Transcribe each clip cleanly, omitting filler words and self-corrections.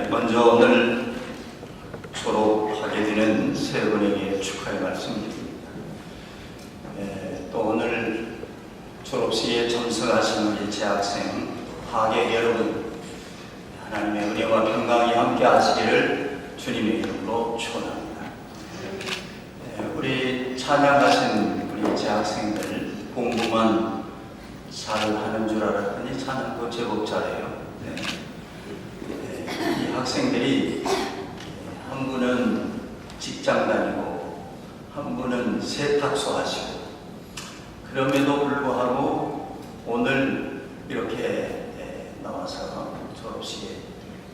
먼저 오늘 졸업하게 되는 세 분에게 축하의 말씀드립니다. 또 오늘 졸업식에 참석하신 우리 재학생, 하객 여러분, 하나님의 은혜와 평강이 함께 하시기를 주님의 이름으로 축원합니다. 우리 찬양하신 우리 재학생들 공부만 잘하는 줄 알았더니 찬양도 제법 잘해요. 이 학생들이 한 분은 직장 다니고 한 분은 세탁소 하시고, 그럼에도 불구하고 오늘 이렇게 나와서 졸업식에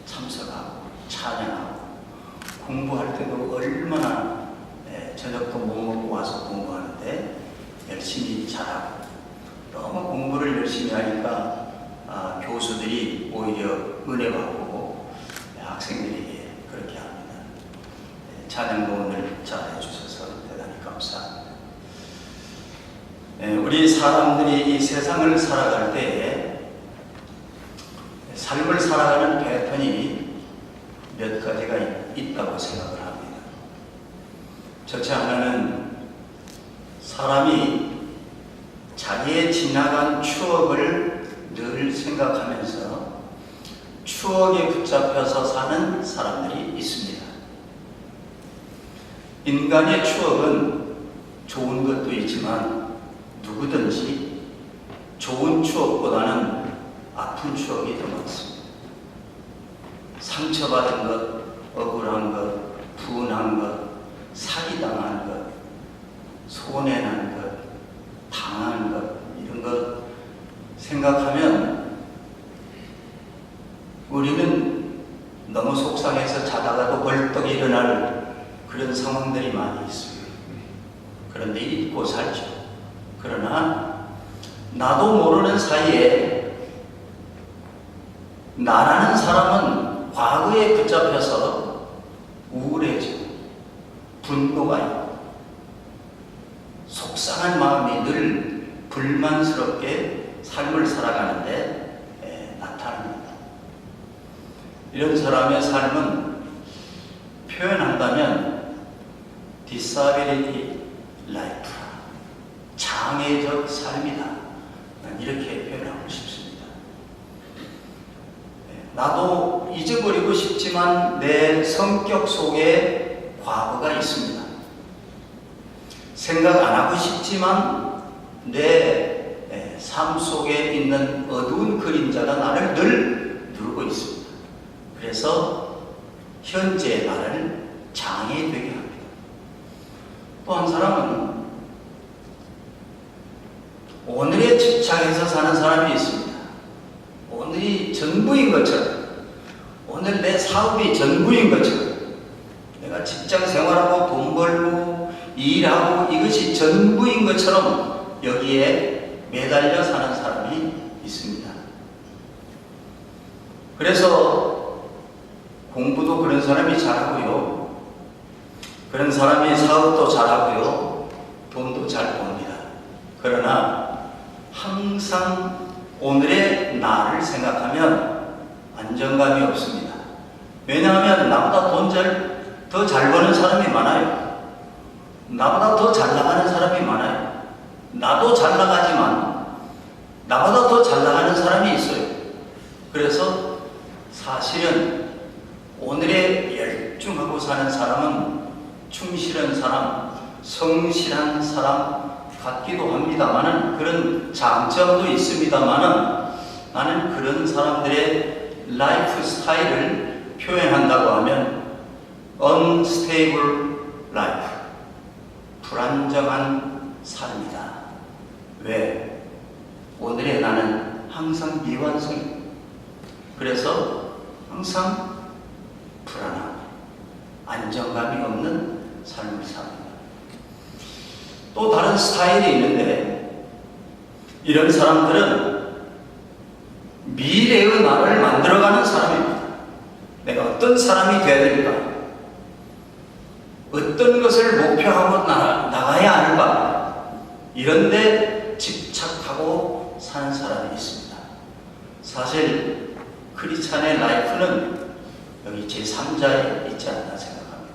참석하고 찬양하고 공부할 때도 얼마나 저녁도 못 먹고 와서 공부하는데 열심히 잘하고, 너무 공부를 열심히 하니까 교수들이 오히려 은혜가 오고 학생들에게 그렇게 합니다. 찬양도 오늘 잘해 주셔서 대단히 감사합니다. 우리 사람들이 이 세상을 살아갈 때에 삶을 살아가는 패턴이 몇 가지가 있다고 생각을 합니다. 첫째 하나는 사람이 자기의 지나간 추억을 늘 생각하면서 추억에 붙잡혀서 사는 사람들이 있습니다. 인간의 추억은 좋은 것도 있지만 누구든지 좋은 추억보다는 아픈 추억이 더 많습니다. 상처받은 것, 억울한 것, 분한 것, 사기당한 것, 손해난 것, 당한 것, 이런 것 생각하면 우리는 너무 속상해서 자다가도 벌떡 일어날 그런 상황들이 많이 있습니다. 그런데 잊고 살죠. 그러나 나도 모르는 사이에 나라는 사람은 과거에 붙잡혀서 우울해지고 분노가 있고 속상한 마음이 늘 불만스럽게 삶을 살아가는데 나타납니다. 이런 사람의 삶은 표현한다면 disability life, 장애적 삶이다. 난 이렇게 표현하고 싶습니다. 나도 잊어버리고 싶지만 내 성격 속에 과거가 있습니다. 생각 안 하고 싶지만 내 삶 속에 있는 어두운 그림자가 나를 늘 누르고 있습니다. 그래서 현재의 나를 장애되게 합니다. 또 한 사람은 오늘에 집착해서 사는 사람이 있습니다. 오늘이 전부인 것처럼, 오늘 내 사업이 전부인 것처럼, 내가 직장 생활하고 돈 벌고 일하고 이것이 전부인 것처럼 여기에 매달려 사는 사람이 있습니다. 그래서 공부도 그런 사람이 잘하고요, 그런 사람이 사업도 잘하고요, 돈도 잘 법니다. 그러나 항상 오늘의 나를 생각하면 안정감이 없습니다. 왜냐하면 나보다 더 잘 버는 사람이 많아요. 나보다 더 잘 나가는 사람이 많아요. 나도 잘 나가지만 나보다 더 잘 나가는 사람이 있어요. 그래서 사실은 오늘에 열중하고 사는 사람은 충실한 사람, 성실한 사람 같기도 합니다만은, 그런 장점도 있습니다만은, 나는 그런 사람들의 라이프 스타일을 표현한다고 하면 unstable life, 불안정한 삶이다. 왜? 오늘의 나는 항상 미완성입니다. 그래서 항상 불안함, 안정감이 없는 삶을 삽니다. 또 다른 스타일이 있는데, 이런 사람들은 미래의 나를 만들어가는 사람입니다. 내가 어떤 사람이 되어야 될까? 어떤 것을 목표하고 나가야 하는가? 이런데 집착하고 사는 사람이 있습니다. 사실 크리스찬의 라이프는 여기 제3자에 있지 않나 생각합니다.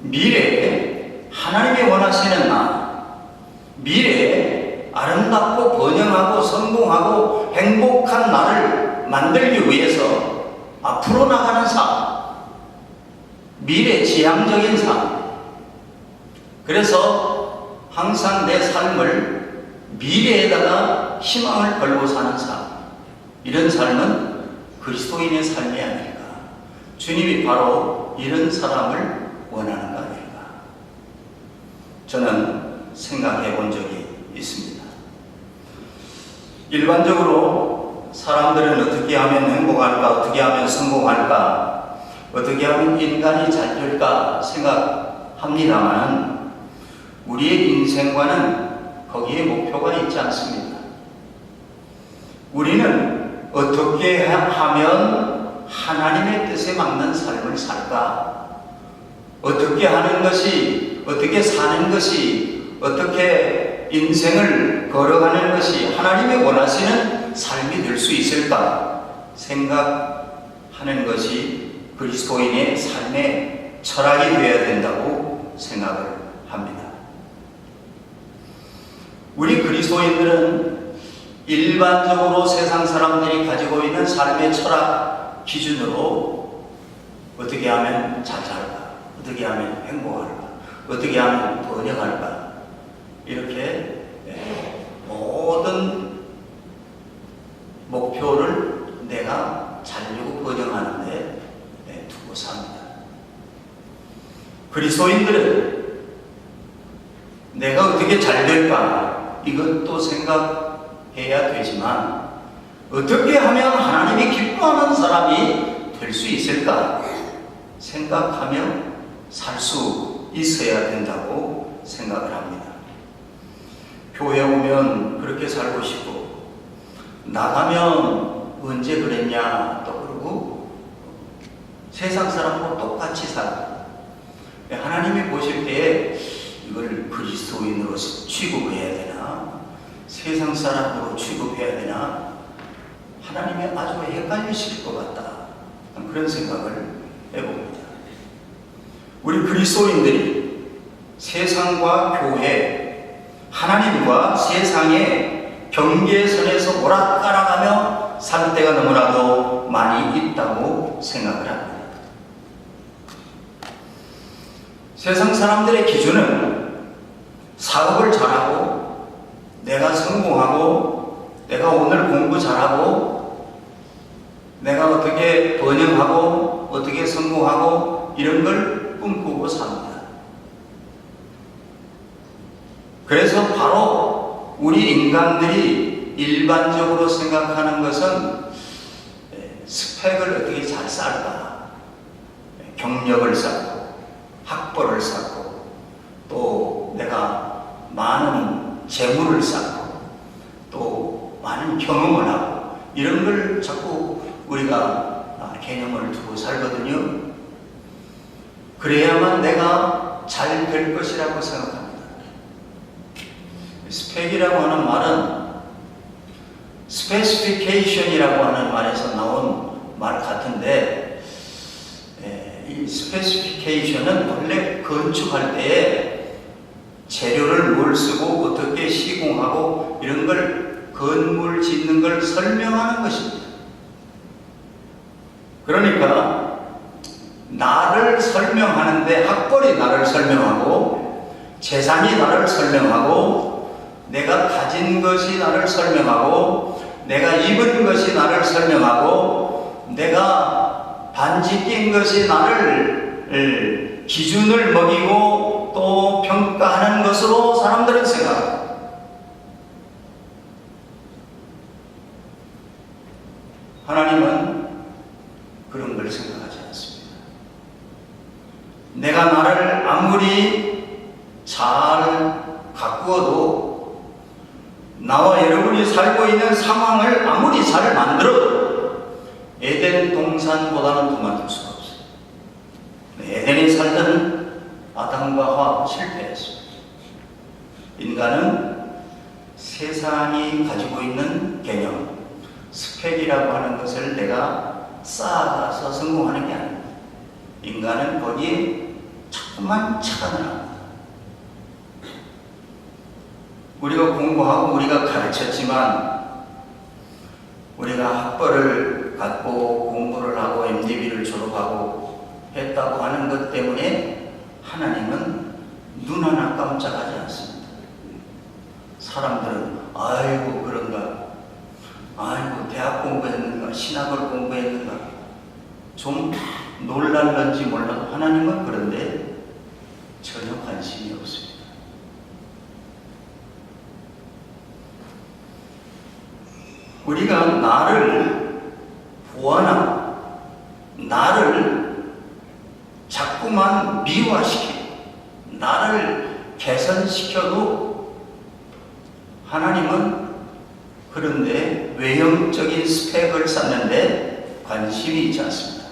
미래에 하나님이 원하시는 나, 미래에 아름답고 번영하고 성공하고 행복한 나를 만들기 위해서 앞으로 나가는 삶, 미래 지향적인 삶. 그래서 항상 내 삶을 미래에다가 희망을 걸고 사는 삶, 이런 삶은 그리스도인의 삶이 아닐까. 주님이 바로 이런 사람을 원하는 거 아닐까. 저는 생각해 본 적이 있습니다. 일반적으로 사람들은 어떻게 하면 행복할까, 어떻게 하면 성공할까, 어떻게 하면 인간이 잘 될까 생각합니다만 우리의 인생과는 거기에 목표가 있지 않습니다. 우리는 어떻게 하면 하나님의 뜻에 맞는 삶을 살까? 어떻게 하는 것이, 어떻게 사는 것이, 어떻게 인생을 걸어가는 것이 하나님이 원하시는 삶이 될 수 있을까? 생각하는 것이 그리스도인의 삶의 철학이 되어야 된다고 생각을 합니다. 우리 그리스도인들은 일반적으로 세상 사람들이 가지고 있는 삶의 철학 기준으로 어떻게 하면 잘 살까? 어떻게 하면 행복할까? 어떻게 하면 번영할까? 이렇게 모든 목표를 내가 잘되고 번영하는 데 두고 삽니다. 그리스도인들은 내가 어떻게 잘 될까? 이것도 생각해야 되지만 어떻게 하면 하나님이 기뻐하는 사람이 될 수 있을까? 생각하며 살 수 있어야 된다고 생각을 합니다. 교회 오면 그렇게 살고 싶고 나가면 언제 그랬냐 또 그러고 세상 사람과 똑같이 살고 하나님이 보실 때에 이걸 그리스도인으로 취급해야 되나 세상 사람으로 취급해야 되나 하나님이 아주 헷갈리실 것 같다. 그런 생각을 해봅니다. 우리 그리스도인들이 세상과 교회, 하나님과 세상의 경계선에서 오락가락하며 살 때가 너무나도 많이 있다고 생각을 합니다. 세상 사람들의 기준은 사업을 잘하고 내가 성공하고 내가 오늘 공부 잘하고 내가 어떻게 번영하고 어떻게 성공하고 이런 걸 꿈꾸고 삽니다. 그래서 바로 우리 인간들이 일반적으로 생각하는 것은 스펙을 어떻게 잘 쌓을까, 경력을 쌓고 학벌을 쌓고 또 내가 많은 재물을 쌓고 또 많은 경험을 하고 이런 걸 자꾸 우리가 개념을 두고 살거든요. 그래야만 내가 잘 될 것이라고 생각합니다. 스펙이라고 하는 말은 스페시피케이션이라고 하는 말에서 나온 말 같은데 이 스페시피케이션은 원래 건축할 때에 재료를 뭘 쓰고 어떻게 시공하고 이런 걸 건물 짓는 걸 설명하는 것입니다. 그러니까 나를 설명하는데 학벌이 나를 설명하고 재산이 나를 설명하고 내가 가진 것이 나를 설명하고 내가 입은 것이 나를 설명하고 내가 반지 낀 것이 나를 기준을 먹이고 또 평가하는 것으로 사람들은 생각합니다. 하나님은 그런 걸 생각하지 않습니다. 내가 나를 아무리 잘 가꾸어도 나와 여러분이 살고 있는 상황을 아무리 잘 만들어도 에덴 동산보다는 더 만들 수가 없어요. 에덴에 살던 아담과 하와 실패했습니다. 인간은 세상이 가지고 있는 개념, 스펙이라고 하는 것을 내가 쌓아가서 성공하는 게 아닙니다. 인간은 거기에 자꾸만 차가 나옵니다. 우리가 공부하고 우리가 가르쳤지만 우리가 학벌을 갖고 공부를 하고 MDB를 졸업하고 했다고 하는 것 때문에 하나님은 눈 하나 깜짝하지 않습니다. 사람들은 아이고 그런가, 아이고 대학 공부했는가, 신학을 공부했는가 좀 놀랄런지 몰라도 하나님은 그런데 전혀 관심이 없습니다. 우리가 나를 보완하고 나를 자꾸만 미화시키고 나를 개선시켜도 하나님은 그런데 외형적인 스펙을 쌓는데 관심이 있지 않습니다.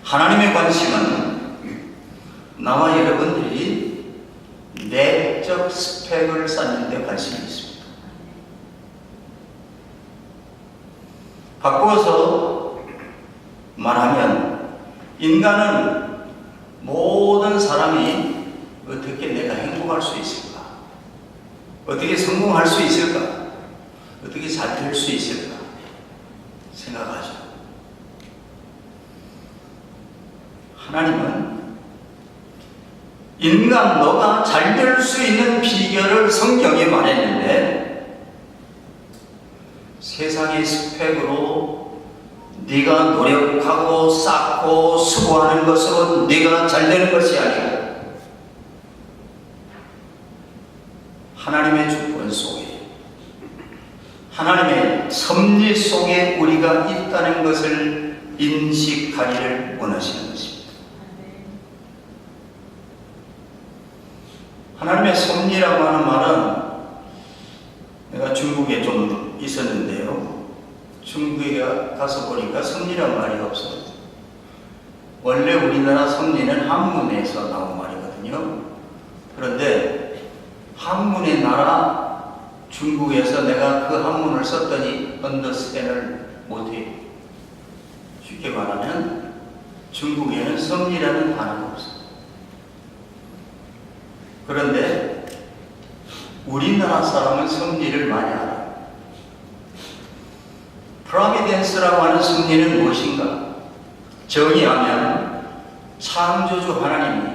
하나님의 관심은 나와 여러분들이 내적 스펙을 쌓는 데 관심이 있습니다. 바꾸어서 말하면 인간은 모든 사람이 어떻게 내가 행복할 수 있을까? 어떻게 성공할 수 있을까? 어떻게 잘 될 수 있을까? 생각하죠. 하나님은 인간 너가 잘 될 수 있는 비결을 성경에 말했는데 세상의 스펙으로 네가 노력하고 쌓고 수고하는 것으로 네가 잘 되는 것이 아니고 하나님의 주권 속에 하나님의 섭리 속에 우리가 있다는 것을 인식하기를 원하시는 것입니다. 하나님의 섭리라고 하는 말은 내가 중국에 좀 있었는데요. 중국에 가서 보니까 섭리란 말이 없어요. 원래 우리나라 섭리는 한문에서 나온 말이거든요. 그런데 한문의 나라 중국에서 내가 그 한문을 썼더니 언더스탠을 못해요. 쉽게 말하면 중국에는 섭리라는 단어가 없어요. 그런데 우리나라 사람은 섭리를 많이 알아요. 프로비덴스라고 하는 섭리는 무엇인가? 정의하면 창조주 하나님이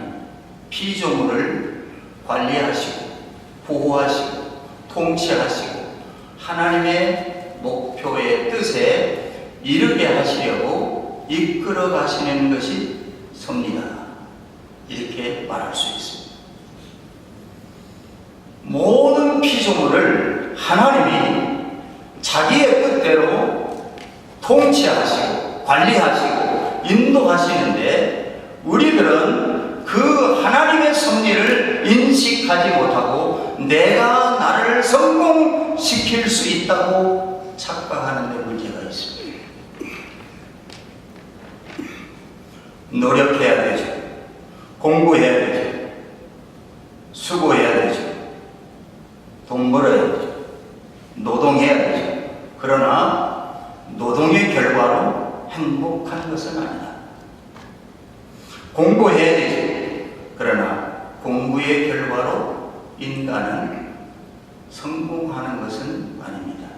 피조물을 관리하시고 보호하시고 통치하시고 하나님의 목표의 뜻에 이르게 하시려고 이끌어 가시는 것이 섭리다. 이렇게 말할 수 있습니다. 모든 피조물을 하나님이 자기의 뜻대로 통치하시고 관리하시고 인도하시는데 우리들은 그 하나님의 섭리를 인식하지 못하고 내가 나를 성공시킬 수 있다고 착각하는 데 문제가 있습니다. 노력해야 되죠. 공부해야 되죠. 수고해야 되죠. 돈 벌어야 되죠. 노동해야 되죠. 그러나 노동의 결과로 행복한 것은 아니다. 공부해야 되죠. 그러나 공부의 결과로 인간은 성공하는 것은 아닙니다.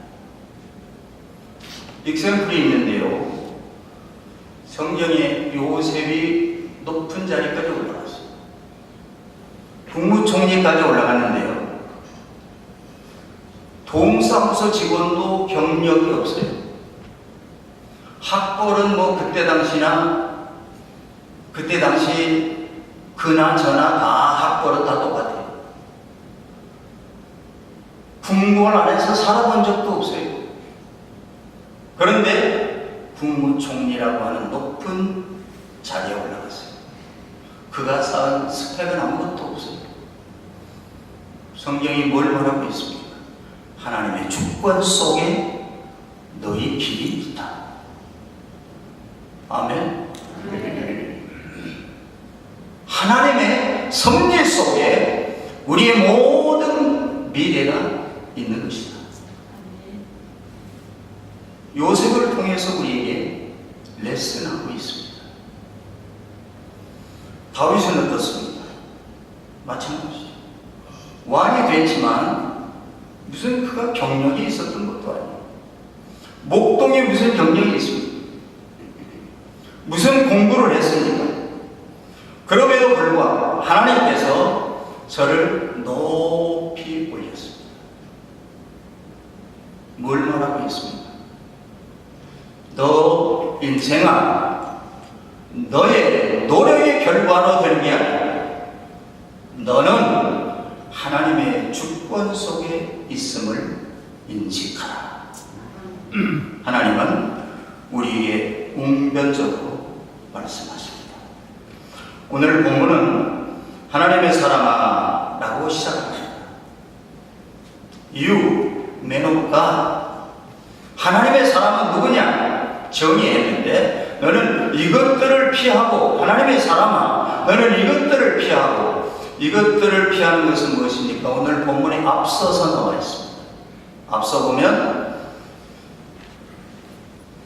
익sem플이 있는데요. 성경에 요셉이 높은 자리까지 올라갔어요. 국무총리까지 올라갔는데요. 동사무소 직원도 경력이 없어요. 학벌은 뭐 그때 당시 그나 저나 다 학벌은 다 똑같아요. 궁궐 안에서 살아본 적도 없어요. 그런데 국무총리라고 하는 높은 자리에 올라갔어요. 그가 쌓은 스펙은 아무것도 없어요. 성경이 뭘 말하고 있습니까? 하나님의 주권 속에 너희 길이 있다. 아멘. 하나님의 섭리 속에 우리의 모든 미래가 있는 것이다. 요셉을 통해서 우리에게 레슨하고 있습니다. 다윗은 어떻습니까? 마찬가지죠. 왕이 됐지만 무슨 그가 경력이 있었던 것도 아니에요. 목동에 무슨 경력이 있습니까? 무슨 공부를 했습니까? 그럼에도 불구하고 하나님께서 저를 높이 올렸습니다. 뭘 말하고 있습니까? 너 인생아, 너의 노력의 결과로 되는 게 아니라 너는 하나님의 주권 속에 있음을 인식하라. 하나님은 우리에게 웅변적으로 말씀하십니다. 오늘 본문은 하나님의 사람아 라고 시작합니다. You, man of God. 하나님의 사람은 누구냐? 정의했는데 너는 이것들을 피하고, 하나님의 사람아 너는 이것들을 피하고, 이것들을 피하는 것은 무엇입니까? 오늘 본문에 앞서서 나와 있습니다. 앞서 보면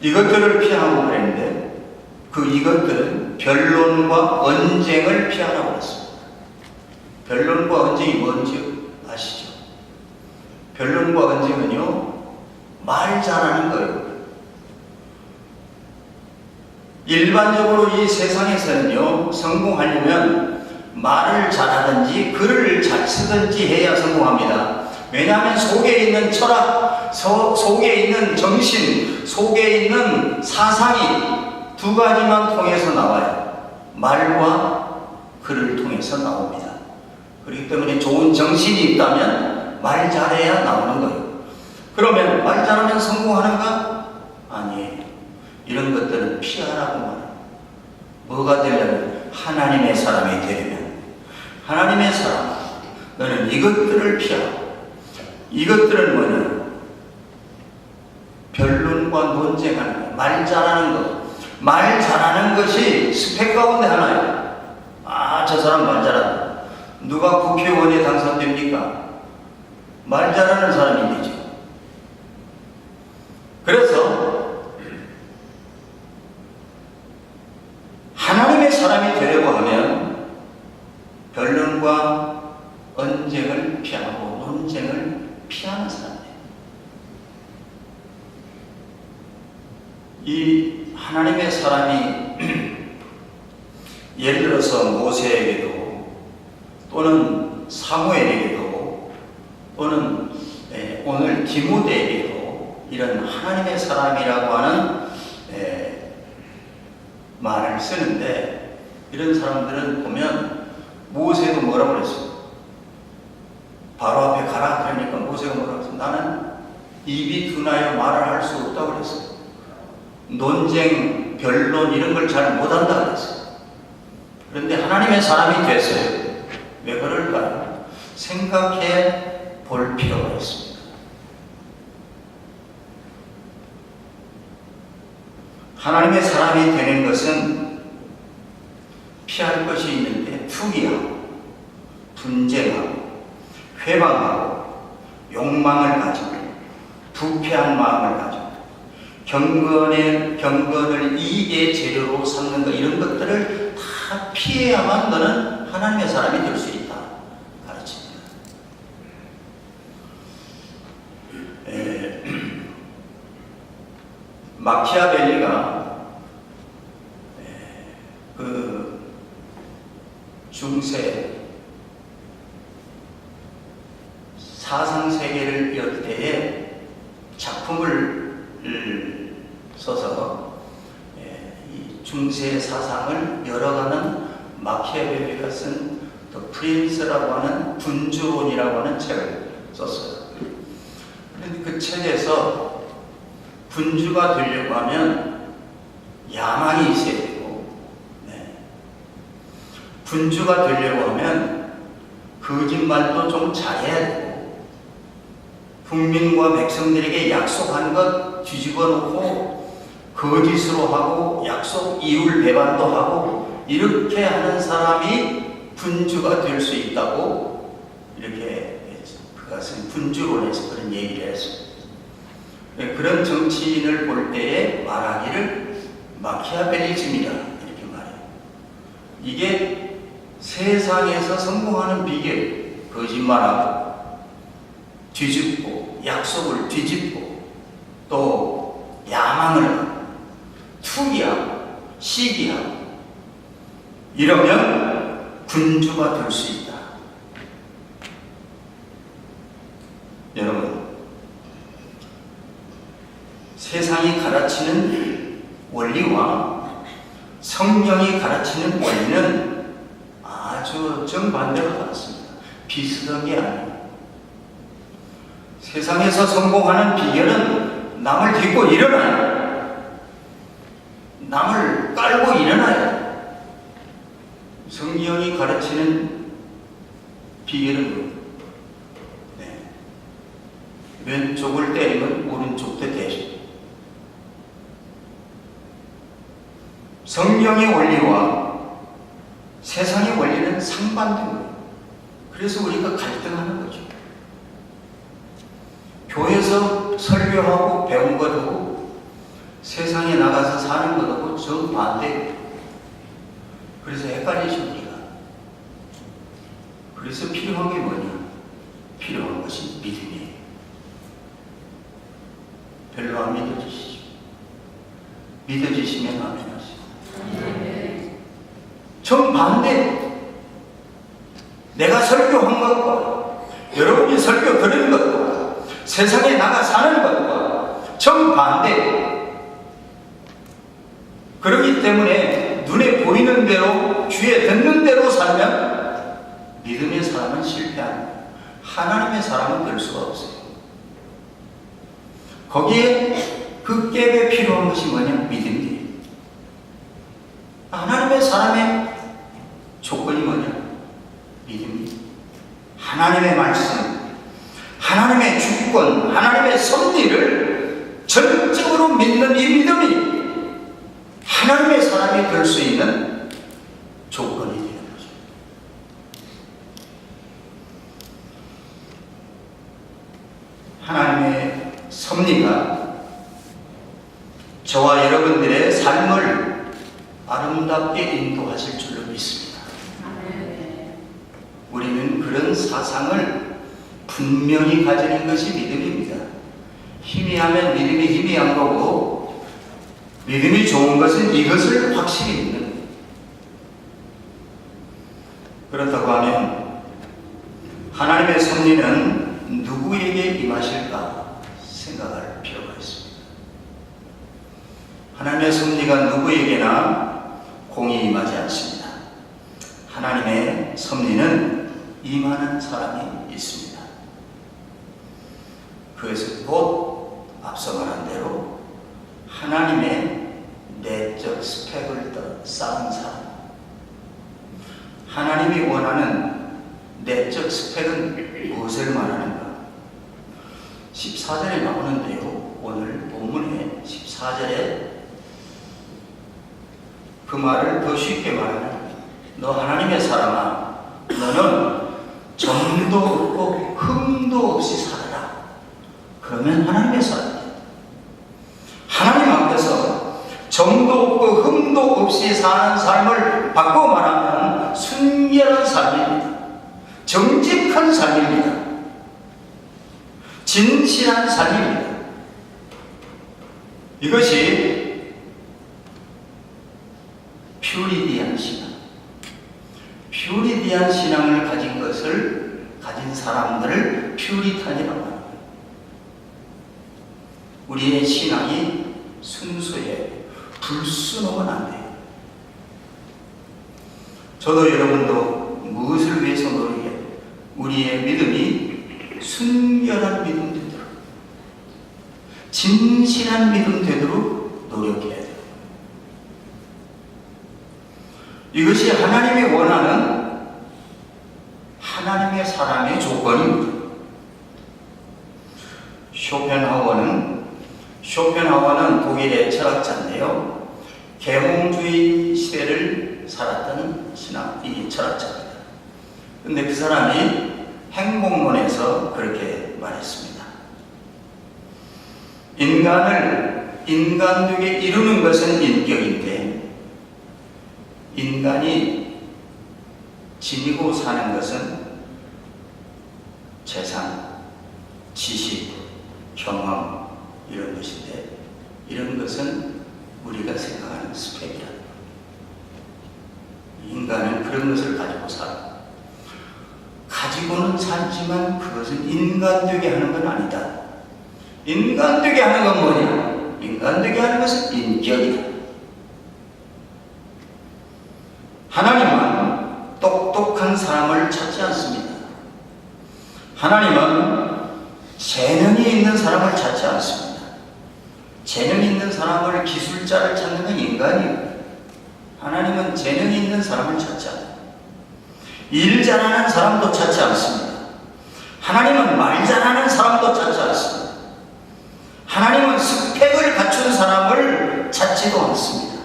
이것들을 피하고 그랬는데 그 이것들은 변론과 언쟁을 피하라고 했습니다. 변론과 언쟁이 뭔지 아시죠? 변론과 언쟁은요, 말 잘하는 거예요. 일반적으로 이 세상에서는요, 성공하려면 말을 잘하든지 글을 잘 쓰든지 해야 성공합니다. 왜냐하면 속에 있는 철학, 속에 있는 정신, 속에 있는 사상이 두 가지만 통해서 나와요. 말과 글을 통해서 나옵니다. 그렇기 때문에 좋은 정신이 있다면 말 잘해야 나오는 거예요. 그러면 말 잘하면 성공하는가? 아니에요. 이런 것들은 피하라고 말해요. 뭐가 되려면 하나님의 사람이 되려면, 하나님의 사람, 너는 이것들을 피하고, 이것들은 뭐냐? 변론과 논쟁하는 거, 말 잘하는 것. 말 잘하는 것이 스펙 가운데 하나예요. 아, 저 사람 말 잘한다. 누가 국회의원에 당선됩니까? 말 잘하는 사람이 되죠. 그래서 하나님의 사람이 되려고 하면 변론과 언쟁을 피하고 논쟁을 피하는 사람이에요. 이 하나님의 사람이 예를 들어서 모세에게도 또는 사무엘에게도 또는 오늘 디모데에게도 이런 하나님의 사람이라고 하는 말을 쓰는데, 이런 사람들은 보면 모세도 뭐라고 그랬어요? 바로 앞에 가라 그러니까 모세가 뭐라고 했어요? 나는 입이 둔하여 말을 할 수 없다고 그랬어요. 논쟁, 변론 이런 걸 잘 못한다 그랬어요. 그런데 하나님의 사람이 됐어요. 왜 그럴까요? 생각해 볼 필요가 있습니다. 하나님의 사람이 되는 것은 피할 것이 있는데 투기하고 분쟁하고 회방하고 욕망을 가지고 부패한 마음을 가지고 경건을 이익의 재료로 삼는 것, 이런 것들을 다 피해야만 너는 하나님의 사람이 될 수 있다 가르칩니다. 마키아벨리가 그 중세 사상세계를 열 때에 작품을 써서 이 중세 사상을 열어가는 마키아벨리가 쓴 더 프린스라고 하는 군주론이라고 하는 책을 썼어요. 그런데 그 책에서 군주가 되려고 하면 야망이 있어야 되고, 군주가 되려고 하면 거짓말도 좀 잘해야 되고, 국민과 백성들에게 약속한 것 뒤집어 놓고 거짓으로 하고 약속 이율 배반도 하고, 이렇게 하는 사람이 군주가 될 수 있다고, 이렇게 그것은 군주론에서 그런 얘기를 했습니다. 그런 정치인을 볼 때에 말하기를 마키아벨리즘이다 이렇게 말해요. 이게 세상에서 성공하는 비결, 거짓말하고 뒤집고 약속을 뒤집고 또 야망을 하고 투기하고 시기하고 이러면 군주가 될 수 있다. 여러분, 세상이 가르치는 원리와 성경이 가르치는 원리는 아주 정반대로 다릅니다. 비슷한 게 아니에요. 세상에서 성공하는 비결은 남을 딛고 일어나요. 남을 깔고 일어나요. 성경이 가르치는 비결은 왼쪽을 때리면 오른쪽도 대신. 성경의 원리와 세상의 원리는 상반된. 그래서 우리가 갈등하는 거죠. 교회에서 설교하고 배운 것하고 세상에 나가서 사는 것하고 정반대. 그래서 헷갈리죠 우리가. 그래서 필요한 게 뭐냐? 필요한 것이 믿음이에요. 별로 안 믿어지시죠? 믿어지시면 아멘 하시고. 정반대. 내가 설교한 것과 여러분이 설교 들은 것과 세상에 나가 사는 것과 정반대. 그렇기 때문에 눈에 보이는 대로 귀에 듣는 대로 살면 믿음의 사람은 실패합니다. 하나님의 사람은 될 수가 없어요. 거기에 그 갭에 필요한 것이 뭐냐? 믿음이에요. 하나님의 사람의 조건이 뭐냐? 믿음이에요. 하나님의 말씀, 하나님의 주권, 하나님의 섭리를 전적으로 믿는 이 믿음이 하나님의 사람이 될 수 있는 조건이 되는 거죠. 하나님의 섭리가 저와 여러분들의 삶을 아름답게 인도하실 줄로 믿습니다. 우리는 그런 사상을 분명히 가지는 것이 믿음입니다. 희미하면 믿음이 희미한 거고 믿음이 좋은 것은 이것을 확실히 믿는 거예요. 그렇다고 하면 하나님의 섭리는 누구에게 임하실까 생각할 필요가 있습니다. 하나님의 섭리가 누구에게나 공이 임하지 않습니다. 하나님의 섭리는 임하는 사람이 있습니다. 그것은 곧 앞서 말한 대로 하나님의 내적 스펙을 쌓은 사람. 하나님이 원하는 내적 스펙은 무엇을 말하는가? 14절에 나오는데요. 오늘 본문의 14절에 그 말을 더 쉽게 말하면 너 하나님의 사람아, 너는 점도 없고 흠도 없이 살아라. 그러면 하나님의 사람이야. 하나님 앞에서 점도 없고 흠도 없이 사는 삶을 바꿔 말하면 순결한 삶입니다. 정직한 삶입니다. 진실한 삶입니다. 이것이 퓨리디한 신앙. 퓨리디한 신앙을 가진 사람들을 퓨리탄이라고 합니다. 우리의 신앙이 순수해 불순하면 안 돼요. 저도 여러분도 무엇을 위해서 노력해야 돼요? 우리의 믿음이 순결한 믿음 되도록, 진실한 믿음 되도록 노력해야 돼요. 이것이 하나님이 원하는 하나님의 사람의 조건입니다. 쇼펜하워는 독일의 철학자인데요. 계몽주의 시대를 살았던 이 철학자입니다. 그런데 그 사람이 행복론에서 그렇게 말했습니다. 인간을 인간되게 이루는 것은 인격인데, 인간이 지니고 사는 것은 재산, 지식, 경험 이런 것인데, 이런 것은 우리가 생각하는 스펙이다. 인간은 그런 것을 가지고 살아. 가지고는 살지만 그것은 인간되게 하는 건 아니다. 인간되게 하는 건 뭐냐? 인간되게 하는 것은 인격이다. 하나님은 똑똑한 사람을 찾지 않습니다. 하나님은 재능이 있는 사람을 찾지 않습니다. 재능이 있는 사람을, 기술자를 찾는 건 인간이에요. 하나님은 재능이 있는 사람을 찾지 않아요. 일 잘하는 사람도 찾지 않습니다. 하나님은 말 잘하는 사람도 찾지 않습니다. 하나님은 스펙을 갖춘 사람을 찾지도 않습니다.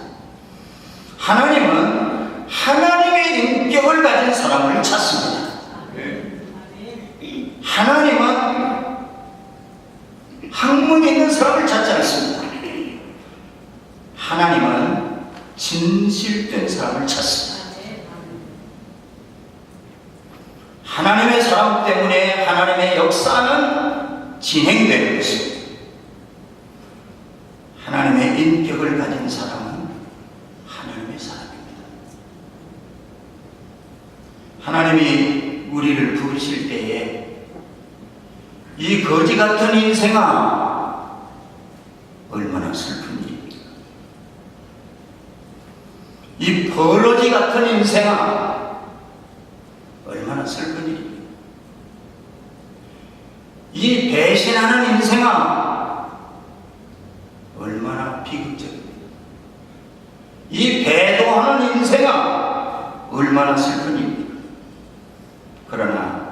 하나님은 하나님의 인격을 가진 사람을 찾습니다. 하나님은 학문 있는 사람을 찾지 않습니다. 하나님은 진실된 사람을 찾습니다. 하나님의 사람 때문에 하나님의 역사는 진행되는 것입니다. 하나님의 인격을 가진 사람은 하나님의 사람입니다. 하나님이 우리를 부르실 때에 이 거지 같은 인생아, 얼마나 슬픈 일입니까? 이 버러지 같은 인생아, 얼마나 슬픈 일입니까? 이 배신하는 인생아, 얼마나 비극적입니까? 이 배도하는 인생아, 얼마나 슬픈 일입니까? 그러나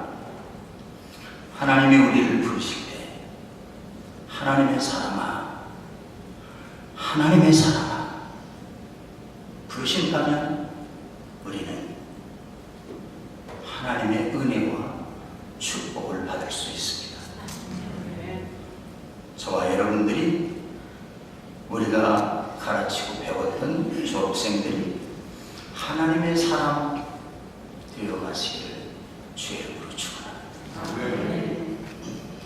하나님이 우리를 부르실 때, 하나님의 사람아, 하나님의 사람아 부르신다면 우리는 하나님의 은혜와 축복을 받을 수 있습니다. 저와 여러분들이, 우리가 가르치고 배웠던 졸업생들이 하나님의 사람 되어가시기를 주의 이름으로 축원합니다.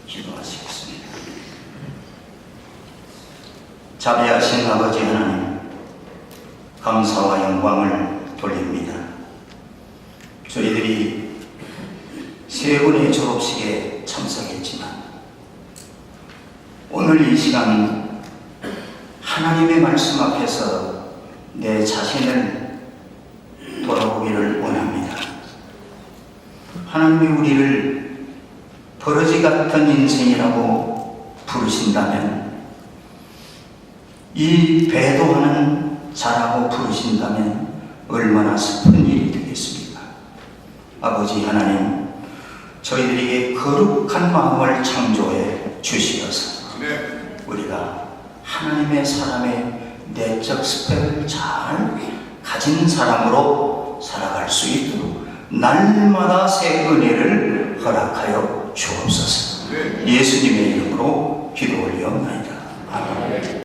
기도하시겠습니다. 자비하신 아버지 하나님, 감사와 영광을 돌립니다. 저희들이 세 분의 졸업식에 참석했지만 오늘 이 시간 하나님의 말씀 앞에서 내 자신을 돌아보기를 원합니다. 하나님이 우리를 버러지 같은 인생이라고 부르신다면, 이 배도하는 자라고 부르신다면 얼마나 슬픈 일이 되겠습니까? 아버지 하나님, 저희들에게 거룩한 마음을 창조해 주시어서 우리가 하나님의 사람의 내적 스펙을 잘 가진 사람으로 살아갈 수 있도록 날마다 새 은혜를 허락하여 주옵소서. 예수님의 이름으로 기도 올리옵나이다. 아멘.